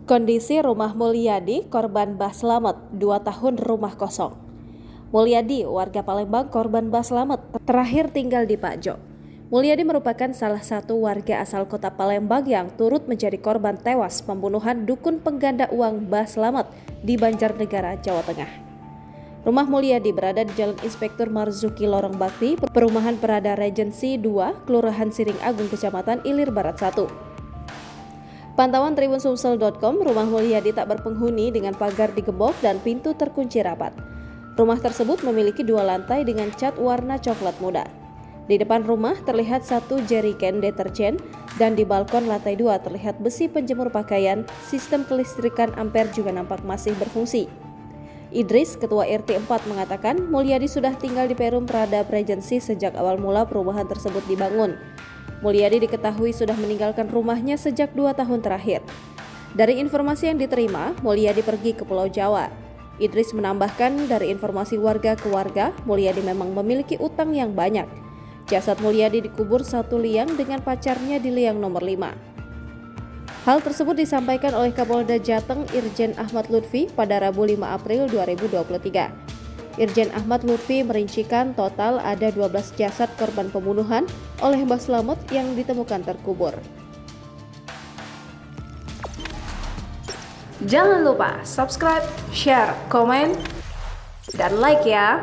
Kondisi rumah Mulyadi, korban Mbah Slamet, 2 tahun rumah kosong. Mulyadi, warga Palembang, korban Mbah Slamet, terakhir tinggal di Pajok. Mulyadi merupakan salah satu warga asal kota Palembang yang turut menjadi korban tewas pembunuhan dukun pengganda uang Mbah Slamet di Banjarnegara, Jawa Tengah. Rumah Mulyadi berada di Jalan Inspektur Marzuki Lorong Bakti, Perumahan Perada Regency 2, Kelurahan Siring Agung, Kecamatan Ilir Barat 1. Pantauan tribunsumsel.com, rumah Mulyadi tak berpenghuni dengan pagar digembok dan pintu terkunci rapat. Rumah tersebut memiliki 2 lantai dengan cat warna coklat muda. Di depan rumah terlihat 1 jerigen deterjen dan di balkon lantai 2 terlihat besi penjemur pakaian, sistem kelistrikan ampere juga nampak masih berfungsi. Idris, Ketua RT 4 mengatakan Mulyadi sudah tinggal di Perum Prada Regency sejak awal mula perumahan tersebut dibangun. Mulyadi diketahui sudah meninggalkan rumahnya sejak 2 tahun terakhir. Dari informasi yang diterima, Mulyadi pergi ke Pulau Jawa. Idris menambahkan dari informasi warga ke warga, Mulyadi memang memiliki utang yang banyak. Jasad Mulyadi dikubur 1 liang dengan pacarnya di liang nomor 5. Hal tersebut disampaikan oleh Kapolda Jateng Irjen Ahmad Lutfi pada Rabu 5 April 2023. Irjen Ahmad Lutfi merincikan total ada 12 jasad korban pembunuhan oleh Mbah Slamet yang ditemukan terkubur. Jangan lupa subscribe, share, komen, dan like ya!